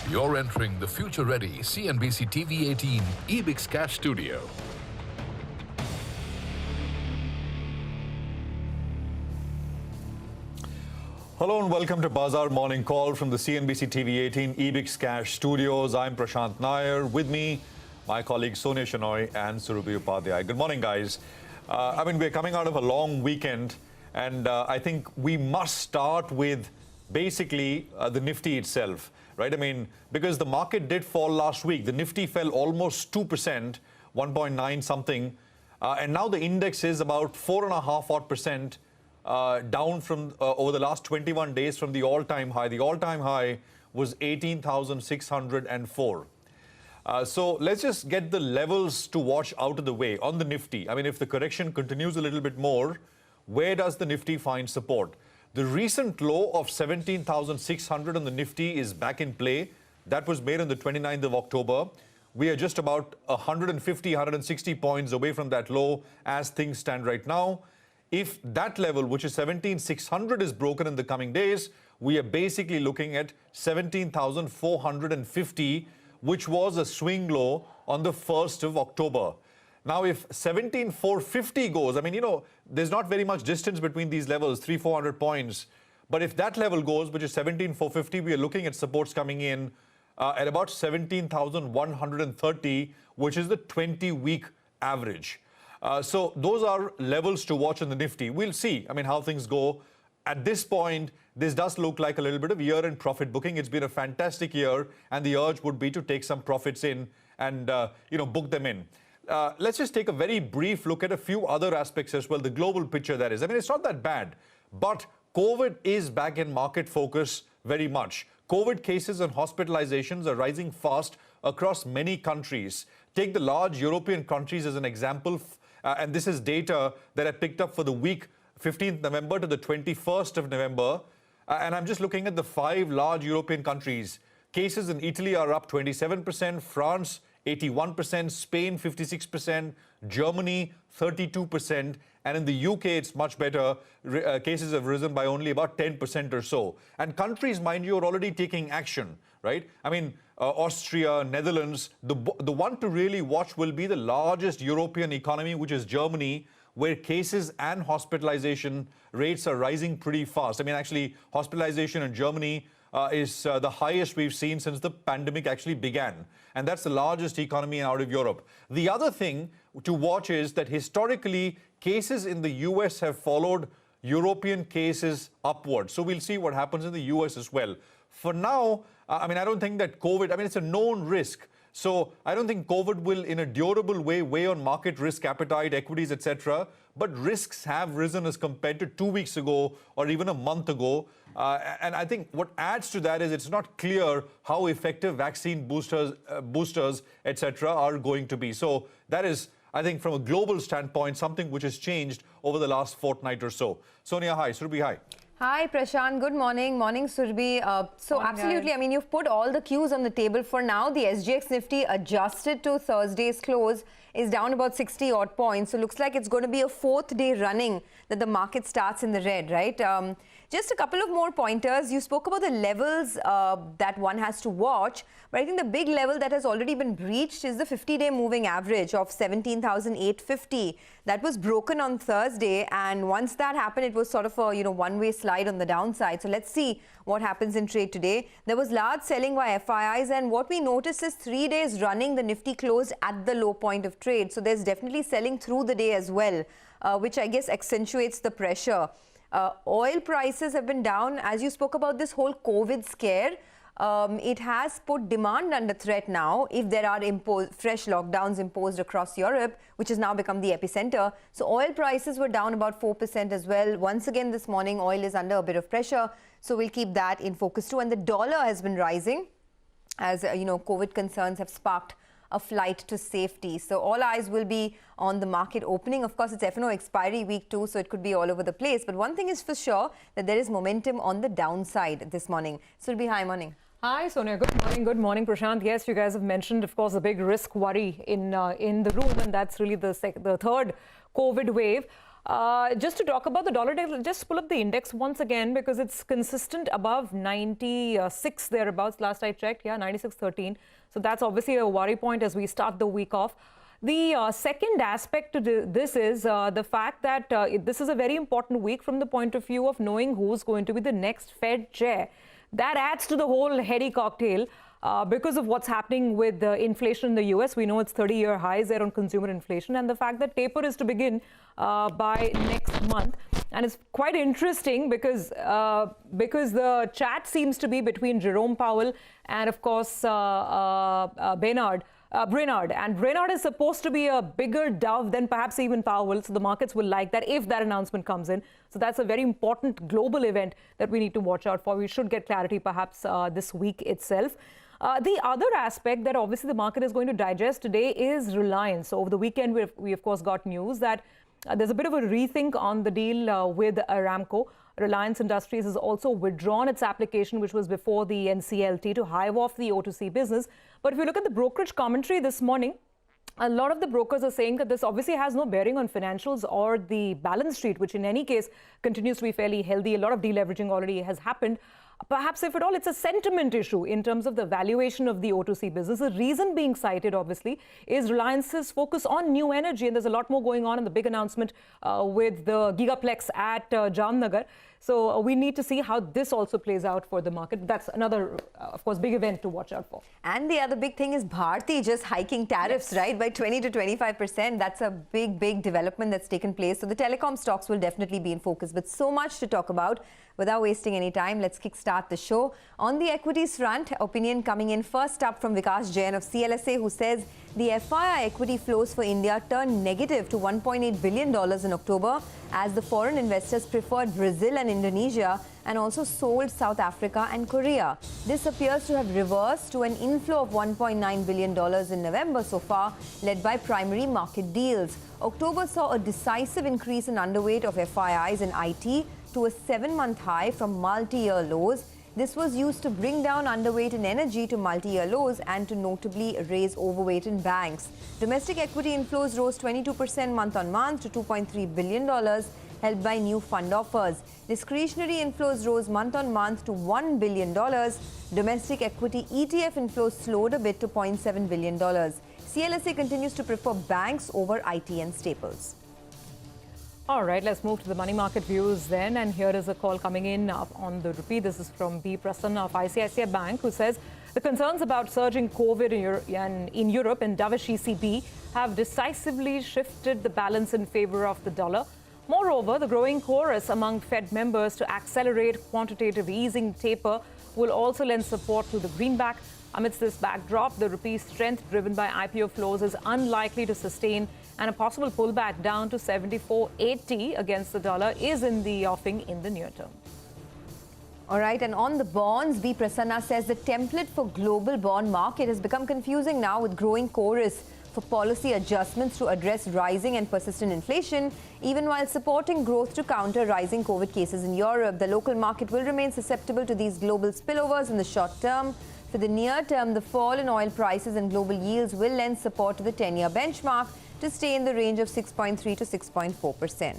You're entering the future-ready CNBC TV 18 EBIX Cash Studio. Hello and welcome to Bazaar Morning Call from the CNBC TV 18 EBIX Cash Studios. I'm Prashant Nair. With me, my colleagues Sonia Shenoy and Surabhi Upadhyay. Good morning, guys. We're coming out of a long weekend, and I think we must start with basically the Nifty itself, right? Because the market did fall last week. The Nifty fell almost 2%, 1.9 something, and now the index is about 4.5 odd percent down from over the last 21 days from the all-time high. The all-time high was 18,604. So let's just get the levels to watch out of the way on the Nifty. If the correction continues a little bit more, where does the Nifty find support? The recent low of 17,600 on the Nifty is back in play. That was made on the 29th of October. We are just about 150, 160 points away from that low as things stand right now. If that level, which is 17,600, is broken in the coming days, we are basically looking at 17,450, which was a swing low on the 1st of October. Now, if 17,450 goes, there's not very much distance between these levels, 300-400 points. But if that level goes, which is 17,450, we are looking at supports coming in at about 17,130, which is the 20-week average. So those are levels to watch in the Nifty. We'll see, how things go. At this point, this does look like a little bit of year-end profit booking. It's been a fantastic year, and the urge would be to take some profits in and, book them in. Let's just take a very brief look at a few other aspects as well, the global picture that is. It's not that bad, but COVID is back in market focus very much. COVID cases and hospitalizations are rising fast across many countries. Take the large European countries as an example, and this is data that I picked up for the week 15th November to the 21st of November. And I'm just looking at the 5 large European countries. Cases in Italy are up 27%, France 81%, Spain 56%, Germany 32%, and in the UK it's much better. Cases have risen by only about 10% or so. And countries, mind you, are already taking action, right? Austria, Netherlands. The one to really watch will be the largest European economy, which is Germany, where cases and hospitalization rates are rising pretty fast. Actually, hospitalization in Germany is the highest we've seen since the pandemic actually began. And that's the largest economy out of Europe. The other thing to watch is that historically, cases in the US have followed European cases upwards. So we'll see what happens in the US as well. For now, I don't think that COVID, it's a known risk. So I don't think COVID will, in a durable way, weigh on market risk appetite, equities, etc. But risks have risen as compared to 2 weeks ago or even a month ago. And I think what adds to that is it's not clear how effective vaccine boosters, etc. are going to be. So that is, I think, from a global standpoint, something which has changed over the last fortnight or so. Sonia, hi. Surabhi, hi. Hi, Prashant. Good morning. Morning, Surabhi. Absolutely, you've put all the cues on the table. For now, the SGX Nifty adjusted to Thursday's close is down about 60 odd points. So looks like it's going to be a 4th day running that the market starts in the red, right? Just a couple of more pointers. You spoke about the levels that one has to watch, but I think the big level that has already been breached is the 50-day moving average of 17,850. That was broken on Thursday, and once that happened, it was sort of a one-way slide on the downside. So let's see what happens in trade today. There was large selling by FIIs, and what we noticed is 3 days running, the Nifty closed at the low point of trade. So there's definitely selling through the day as well, which I guess accentuates the pressure. Oil prices have been down. As you spoke about this whole COVID scare, it has put demand under threat now if there are fresh lockdowns imposed across Europe, which has now become the epicenter. So oil prices were down about 4% as well. Once again this morning, oil is under a bit of pressure. So we'll keep that in focus too. And the dollar has been rising as, COVID concerns have sparked a flight to safety. So all eyes will be on the market opening. Of course, it's F&O expiry week too, so it could be all over the place. But one thing is for sure that there is momentum on the downside this morning. Surabhi, hi, morning. Hi, Sonia. Good morning. Good morning, Prashant. Yes, you guys have mentioned, of course, a big risk worry in the room, and that's really the third COVID wave. Just to talk about the dollar, just pull up the index once again because it's consistent above 96 thereabouts. Last I checked, yeah, 96.13. So that's obviously a worry point as we start the week off. The second aspect to this is the fact that this is a very important week from the point of view of knowing who's going to be the next Fed chair. That adds to the whole heady cocktail. Because of what's happening with inflation in the US, we know it's 30-year highs there on consumer inflation, and the fact that taper is to begin by next month. And it's quite interesting because the chat seems to be between Jerome Powell and, of course, Brainard. And Brainard is supposed to be a bigger dove than perhaps even Powell. So the markets will like that if that announcement comes in. So that's a very important global event that we need to watch out for. We should get clarity perhaps this week itself. The other aspect that obviously the market is going to digest today is Reliance. So over the weekend, we of course got news that there's a bit of a rethink on the deal with Aramco. Reliance Industries has also withdrawn its application, which was before the NCLT, to hive off the O2C business. But if you look at the brokerage commentary this morning, a lot of the brokers are saying that this obviously has no bearing on financials or the balance sheet, which in any case continues to be fairly healthy. A lot of deleveraging already has happened. Perhaps, if at all, it's a sentiment issue in terms of the valuation of the O2C business. The reason being cited, obviously, is Reliance's focus on new energy. And there's a lot more going on in the big announcement with the Gigaplex at Jamnagar. So we need to see how this also plays out for the market. That's another, of course, big event to watch out for. And the other big thing is Bharti just hiking tariffs, right, by 20 to 25%. That's a big development that's taken place. So the telecom stocks will definitely be in focus. But so much to talk about. Without wasting any time, let's kickstart the show. On the equities front, opinion coming in first up from Vikas Jain of CLSA, who says the FII equity flows for India turned negative to $1.8 billion in October as the foreign investors preferred Brazil and Indonesia and also sold South Africa and Korea. This appears to have reversed to an inflow of $1.9 billion in November so far, led by primary market deals. October saw a decisive increase in underweight of FIIs in IT to a 7-month high from multi-year lows. This was used to bring down underweight in energy to multi-year lows and to notably raise overweight in banks. Domestic equity inflows rose 22% month-on-month to $2.3 billion, helped by new fund offers. Discretionary inflows rose month-on-month to $1 billion. Domestic equity ETF inflows slowed a bit to $0.7 billion. CLSA continues to prefer banks over IT and staples. All right, let's move to the money market views then. And here is a call coming in on the rupee. This is from B. Prasanna of ICICI Bank, who says the concerns about surging COVID in Europe and dovish ECB have decisively shifted the balance in favor of the dollar. Moreover, the growing chorus among Fed members to accelerate quantitative easing taper will also lend support to the greenback. Amidst this backdrop, the rupee's strength driven by IPO flows is unlikely to sustain, and a possible pullback down to 74.80 against the dollar is in the offing in the near term. All right, and on the bonds, B. Prasanna says the template for global bond market has become confusing now with growing chorus for policy adjustments to address rising and persistent inflation, even while supporting growth to counter rising COVID cases in Europe. The local market will remain susceptible to these global spillovers in the short term. For the near term, the fall in oil prices and global yields will lend support to the 10-year benchmark to stay in the range of 6.3 to 6.4%.